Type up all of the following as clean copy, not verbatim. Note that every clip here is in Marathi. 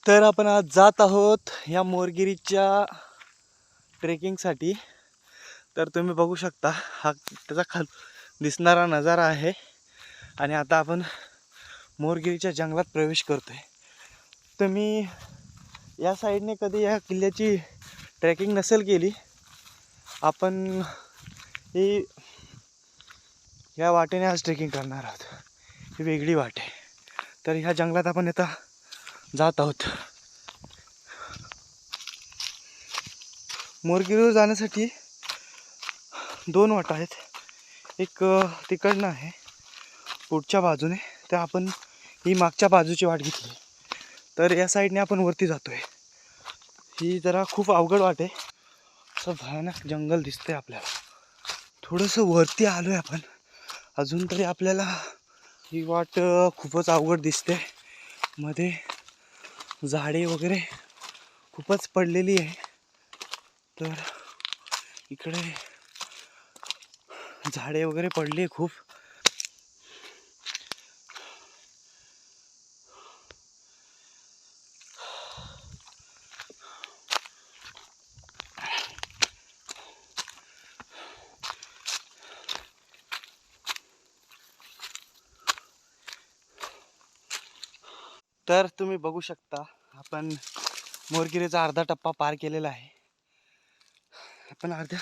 तर आपण आज जात आहोत या मोरगिरीच्या ट्रेकिंगसाठी. तर तुम्ही बघू शकता हा त्याचा खाल दिसणारा नजारा आहे. आणि आता आपण मोरगिरीच्या जंगलात प्रवेश करतोय. तुम्ही या साईडने कधी या किल्ल्याची ट्रेकिंग नसेल केली, आपण ही या वाटेने आज ट्रेकिंग करणार आहोत. ही वेगळी वाट आहे. तर ह्या जंगलात आपण आता जात आहोत. मोरगिरीवर जाण्यासाठी 2 वाटा आहेत. एक तिकडनं आहे पुढच्या बाजूने, तर आपण ही मागच्या बाजूची वाट घेतली. तर या साईडने आपण वरती जातोय. ही जरा खूप अवघड वाट आहे. असं भयानक जंगल दिसतंय आपल्याला. थोडंसं वरती आलोय आपण. अजून तरी आपल्याला ही वाट खूपच अवघड दिसते. मध्ये झाडे वगैरे खूपच पडलेली आहे. तर इकडे झाडे वगैरे पडली खूप. तर तुम्ही बघू शकता आपण मोरगिरीचा अर्धा टप्पा पार केलेला आहे. आपण अर्ध्या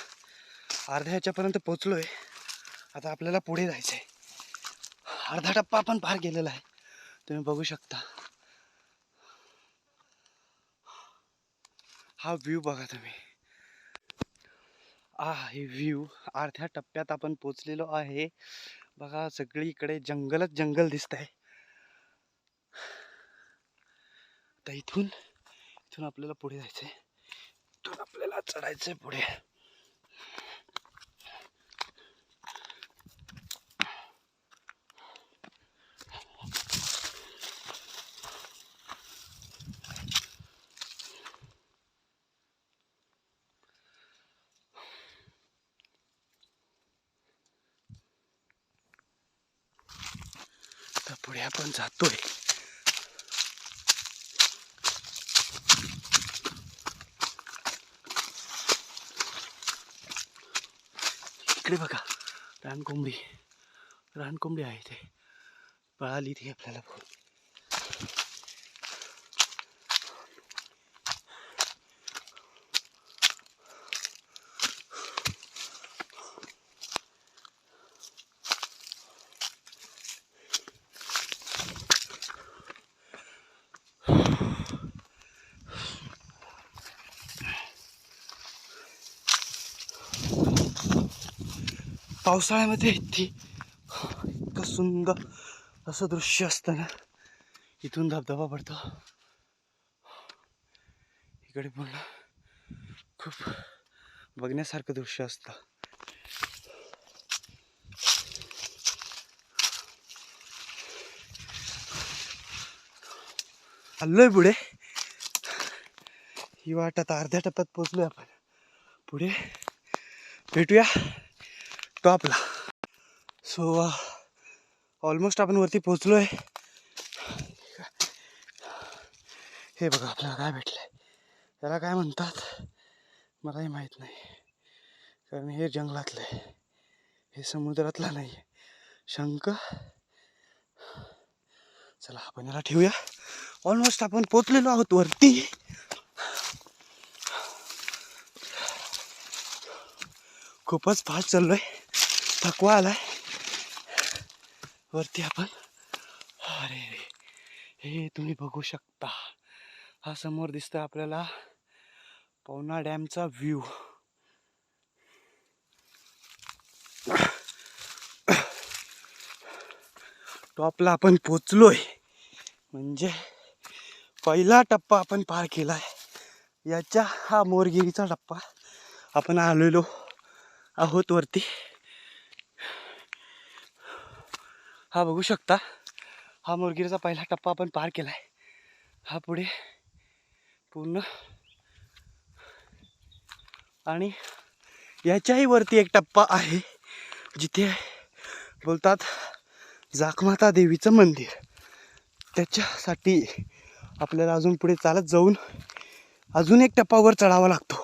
ह्याच्यापर्यंत पोचलोय. आता आपल्याला पुढे जायचं आहे. अर्धा टप्पा आपण पार केलेला आहे. तुम्ही बघू शकता. हा व्ह्यू बघा तुम्ही. हे व्ह्यू. अर्ध्या टप्प्यात आपण पोचलेलो आहे. बघा सगळीकडे जंगलच जंगल दिसत आहे. तर इथून आपल्याला पुढे जायचंय. इथून आपल्याला चढायचंय पुढे. तर पुढे आपण जातोय. इकडे बघा रानकोंबडी आहे. ते पळाली ती आपल्याला बघून. पावसाळ्यामध्ये इतकं सुंदर असं दृश्य असतं ना. इथून धबधबा पडतो. इकडे पूर्ण खूप बघण्यासारखं दृश्य असतं. चाललोय पुढे. ही वाट आता अर्ध्या टप्प्यात पोचलोय आपण. पुढे भेटूया टॉपला. सो ऑलमोस्ट आपण वरती पोचलोय. हे बघा आपल्याला काय भेटलंय. त्याला काय म्हणतात मलाही माहित नाही, कारण हे जंगलातलं आहे. हे समुद्रातला नाही आहे. शंख. चला आपण याला ठेवूया. ऑलमोस्ट आपण पोचलेलो आहोत वरती. खूपच फास्ट चाललोय. थकवा आलाय. वरती आपण. अरे हे तुम्ही बघू शकता. हा समोर दिसतोय आपल्याला पवना डॅमचा व्ह्यू. टॉपला आपण पोचलोय. म्हणजे पहिला टप्पा आपण पार केलाय. याच्या हा मोरगिरीचा टप्पा आपण आलेलो आहोत वरती. हा बघू शकता. हा मोरगिरीचा पहिला टप्पा आपण पार केलाय. हा पुढे पूर्ण. आणि याच्याही वरती एक टप्पा आहे जिथे बोलतात जाखमाता देवीचं मंदिर. त्याच्यासाठी आपल्याला अजून पुढे चालत जाऊन अजून एक टप्पावर चढावा लागतो,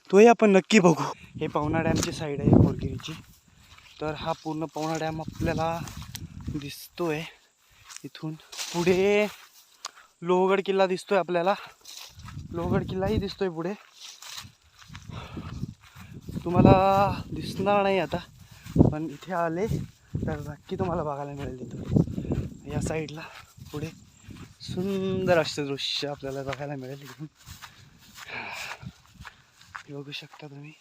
तोही आपण नक्की बघू. हे पवना डॅमची साईड आहे मोरगिरीची. तर हा पूर्ण पवना डॅम आपल्याला दिसतोय. इथून पुढे लोहगड किल्ला दिसतोय आपल्याला. लोहगड किल्लाही दिसतोय पुढे, तुम्हाला दिसणार नाही आता, पण इथे आले तर नक्की तुम्हाला बघायला मिळेल. तिथून या साईडला पुढे सुंदर असे दृश्य आपल्याला बघायला मिळेल. इथून बघू शकता तुम्ही.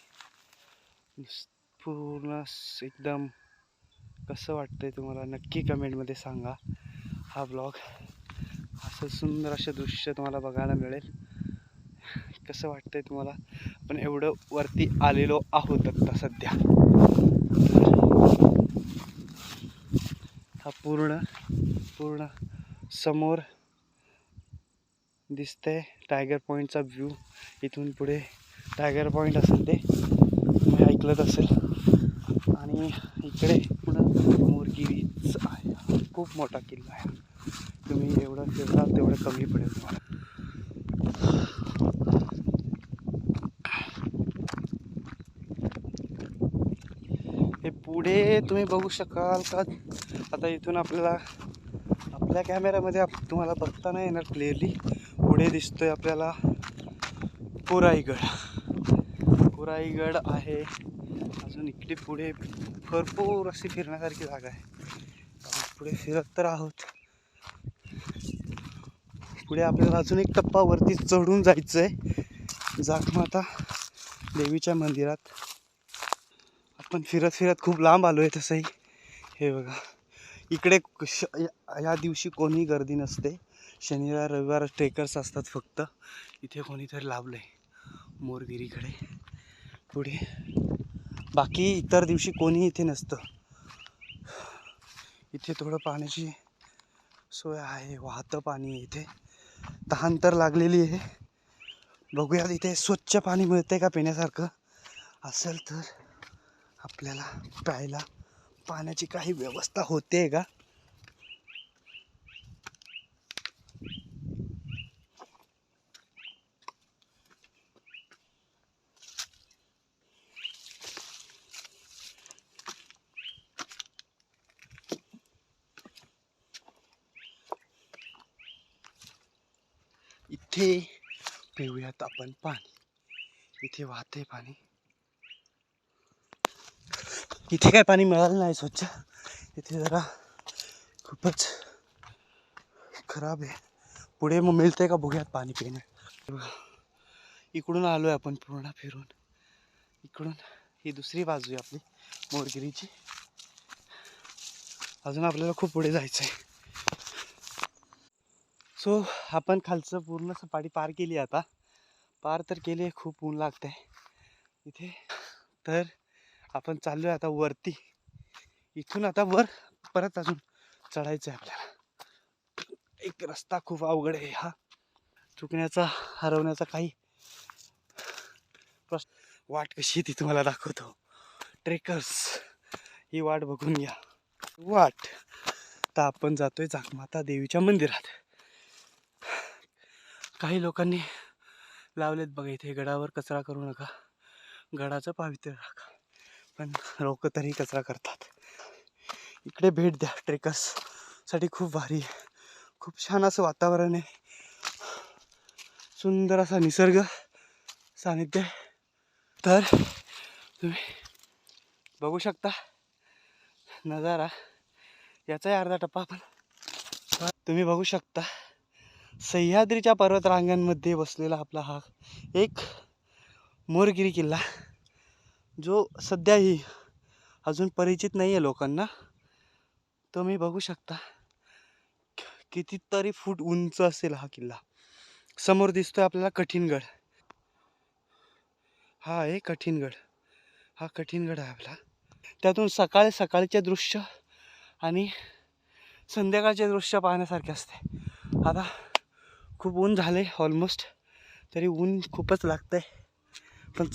पूर्ण एकदम कसं वाटतंय तुम्हाला नक्की कमेंटमध्ये सांगा. हा ब्लॉग असं सुंदर असे दृश्य तुम्हाला बघायला मिळेल. कसं वाटतंय तुम्हाला? आपण एवढं वरती आलेलो आहोत आता सध्या. हा पूर्ण समोर दिसतंय टायगर पॉईंटचा व्ह्यू. इथून पुढे टायगर पॉईंट असेल ते तुम्ही ऐकलंच असेल. आणि इकडे पुढं मोरगिरीच आहे. खूप मोठा किल्ला आहे. तुम्ही एवढं फिरलात तेवढं कमी पडेल तुम्हाला. हे पुढे तुम्ही बघू शकाल का? आता इथून आपल्याला आपल्या कॅमेऱ्यामध्ये तुम्हाला बघता नाही येणार क्लिअरली. पुढे दिसतोय आपल्याला कुराईगड आहे. अजून इकडे पुढे भरपूर अशी फिरण्यासारखी जागा आहे. पुढे फिरत तर आहोत. पुढे आपल्याला अजून एक टप्पा वरती चढून जायचं आहे जागमाता देवीच्या मंदिरात. आपण फिरत खूप लांब आलो आहे तसंही. हे बघा इकडे या दिवशी कोणी गर्दी नसते. शनिवार रविवार ट्रेकर्स असतात फक्त. इथे कोणीतरी लावलं आहे मोरगिरीकडे पुढे. बाकी इतर दिवशी कोणी इथे नसतं. इथे थोडं पाण्याची सोय आहे. वाहतं पाणी आहे इथे. तहान तर लागलेली आहे. बघूयात इथे स्वच्छ पाणी मिळतंय का पिण्यासारखं. असेल तर आपल्याला प्यायला पाण्याची काही व्यवस्था होते का? इथे पिऊयात आपण पाणी. इथे वाहते पाणी. इथे काय पाणी मिळालं नाही स्वच्छ. इथे जरा खूपच खराब आहे. पुढे मग मिळतंय का बघूयात पाणी पिणे. इकडून आलोय आपण पूर्ण फिरून. इकडून ही दुसरी बाजू आहे आपली मोरगिरीची. अजून आपल्याला खूप पुढे जायचं आहे. सो आपण खालचं पूर्ण सपाटी पार केली. आता पार तर केली. खूप ऊन लागतंय इथे. तर आपण चाललोय आता वरती. इथून आता वर परत अजून चढायचं आहे आपल्याला. एक रस्ता खूप अवघड आहे हा. चुकण्याचा हरवण्याचा काही प्रश्न. वाट कशी ती तुम्हाला दाखवतो. ट्रेकर्स ही वाट बघून घ्या. वाट तर आपण जातोय जागमाता देवीच्या मंदिरात. काही लोकांनी लावलेत बघा इथे गडावर कचरा करू नका, गडाचं पावित्र्य राखा. पण लोक तरी कचरा करतात. इकडे भेट द्या. ट्रेकर्स साठी खूप भारी आहे. खूप छान असं वातावरण आहे. सुंदर असा निसर्ग सानिध्य. तर तुम्ही बघू शकता नजारा. याचाही अर्धा टप्पा आपण तुम्ही बघू शकता. सह्याद्रीच्या पर्वतरांगांमध्ये बसलेला आपला हा एक मोरगिरी किल्ला, जो सध्याही अजून परिचित नाही आहे लोकांना. तुम्ही बघू शकता कितीतरी फूट उंच असेल हा किल्ला. समोर दिसतोय आपल्याला कठीणगड. हा आहे कठीणगड. हा कठीणगड आहे आपला. त्यातून सकाळचे दृश्य आणि संध्याकाळचे दृश्य पाहण्यासारखे असते. आता खूप ऊन झाले ऑलमोस्ट. तरी ऊन खूपच लागतंय. पण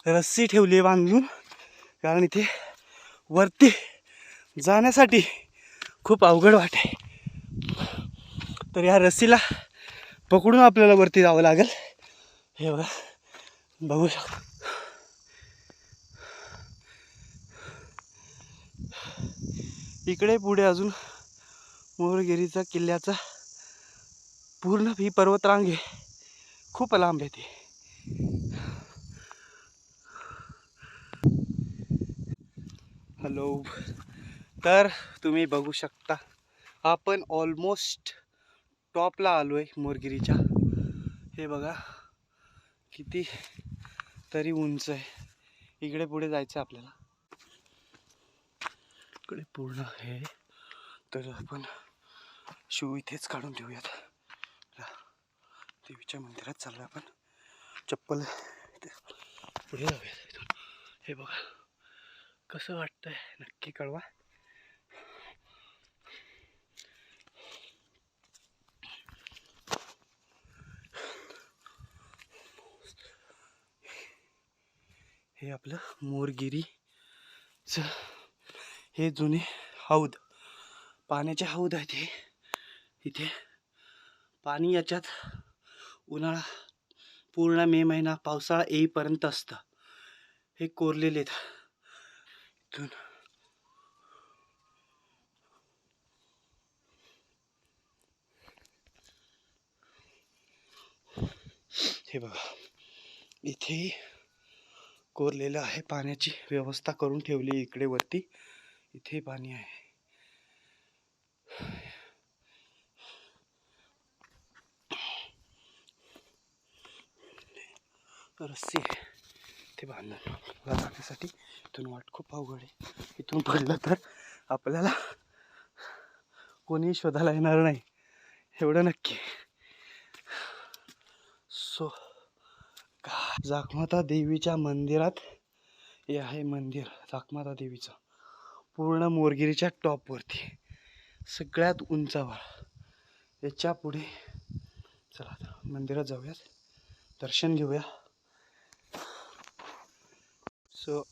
रस्सी ठेवली बांधून, कारण इथे वरती जाण्यासाठी खूप अवघड वाट आहे. तर या रस्सीला पकडून आपल्याला वरती जावं लागेल. हे बघा, बघू शकता. इकडे पुढे अजून मोरगिरीचा किल्ल्याचा पूर्ण ही पर्वतरांग आहे, खूप लांब आहे ती. हॅलो. तर तुम्ही बघू शकता आपण ऑलमोस्ट टॉपला आलो आहे मोरगिरीच्या. हे बघा किती तरी उंच आहे. इकडे पुढे जायचं आपल्याला. इकडे पूर्ण आहे. तर आपण शू इथेच काढून ठेवूयात. देवीच्या मंदिरात चाललो आपण. चप्पल पुढे जाऊयात इथून. हे बघा कसं वाटतंय नक्की कळवा. हे आपलं मोरगिरीचं हे जुने हौद, पाण्याचे हौद आहेत हे. इथे पाणी याच्यात उन्हाळा पूर्ण मे महिना पावसाळा येईपर्यंत असतं. हे कोरलेले आहेत. इथून हे बघा इथे कोरलेलं आहे. पाण्याची व्यवस्था करून ठेवली इकडे वरती. इथे पाणी आहे. रस्सी आहे ते बांधून जाण्यासाठी. इथून वाट खूप अवघड आहे. इथून पडलं तर आपल्याला कोणी शोधायला येणार नाही, एवढं नक्की. सो जाखमाता देवीच्या मंदिरात हे आहे मंदिर. जाखमाता देवीचं पूर्ण मोरगिरीच्या टॉपवरती सगळ्यात उंचावर. याच्या पुढे चला मंदिरात जाऊयात, दर्शन घेऊया. सो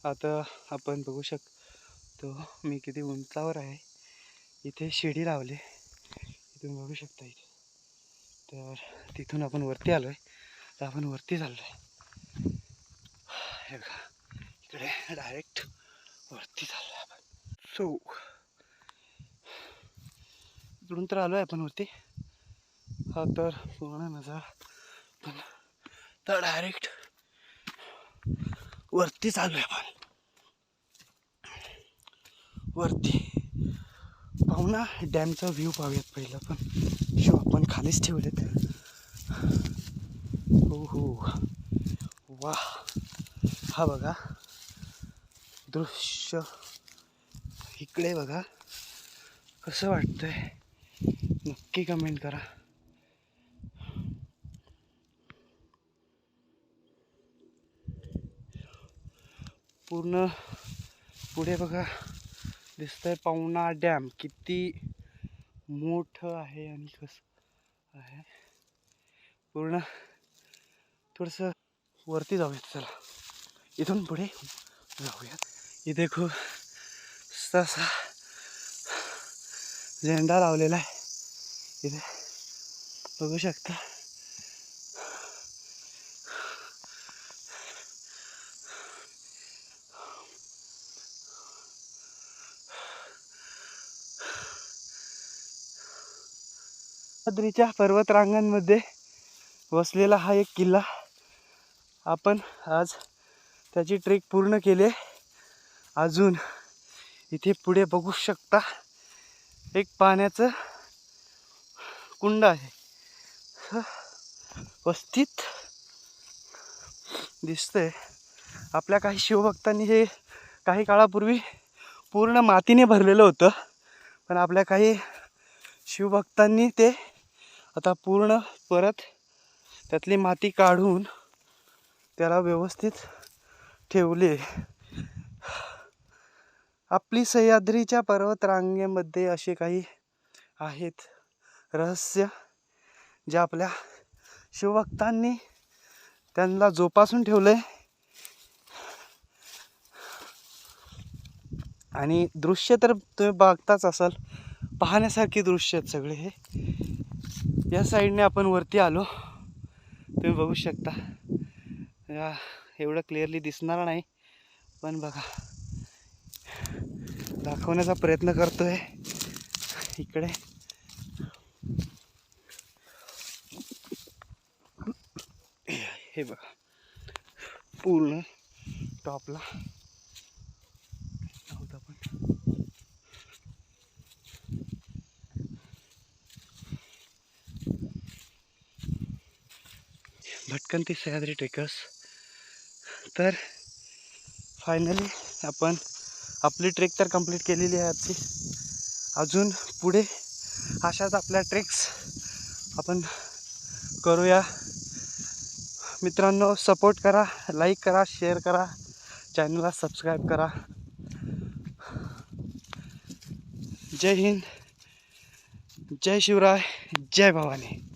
आता आपण बघू शकतो मी किती उंचावर आहे. इथे शिडी लावले, इथून बघू शकता. इथे तर तिथून आपण वरती आलो आहे. तर आपण वरती चाललो आहे. हे बघा इकडे डायरेक्ट वरती चाललो आहे आपण. सो इकडून तर आलो आहे आपण वरती. हा तर पूर्ण नजारा. पण तर डायरेक्ट वरती चालू आहे आपण. वरती पाहुणा डॅमचा व्ह्यू पाहूयात पहिला. पण शो आपण खालीच ठेवलेत. हो हो वा, हा बघा दृश्य. इकडे बघा कसं वाटतंय नक्की कमेंट करा. पूर्ण पुढे बघा दिसतंय पाहुणा डॅम. किती मोठं आहे आणि कसं आहे. पूर्ण थोडंसं वरती जाऊयात. चला इथून पुढे जाऊयात. इथे खूप असा झेंडा लावलेला आहे. इथे बघू शकता. सह्याद्रीच्या पर्वतरांगांमध्ये वसलेला हा एक किल्ला. आपण आज त्याची ट्रेक पूर्ण केली. अजून इथे पुढे बघू शकता एक पाण्याचं कुंड आहे.वस्थित दिसतंय. आपल्या काही शिवभक्तांनी हे काही काळापूर्वी पूर्ण मातीने भरलेलं होतं. पण आपल्या काही शिवभक्तांनी ते आता पूर्ण परत त्यातली माती काढून त्याला व्यवस्थित ठेवले. आपली सह्याद्रीच्या पर्वतरांगेमध्ये असे काही आहेत रहस्य जे आपल्या शिवभक्तांनी त्यांना जोपासून ठेवले. आणि दृश्य तर तुम्ही बघताच असाल. पाहण्यासारखे दृश्य आहेत सगळे हे. या साईडने आपण वरती आलो, तुम्ही बघू शकता. एवढं क्लिअरली दिसणार नाही, पण बघा दाखवण्याचा प्रयत्न करतोय. इकडे हे बघा पूर्ण टॉपला भटकंती सह्याद्री ट्रेकर्स. तर फायनली आपण आपली ट्रेक तर कंप्लीट केलेली आहे आजची. अजून पुढे अशाच आपल्या ट्रेक्स आपण करूया. मित्रांनो, सपोर्ट करा, लाईक करा, शेअर करा, चॅनलला सबस्क्राईब करा. जय हिंद, जय शिवराय, जय भवानी.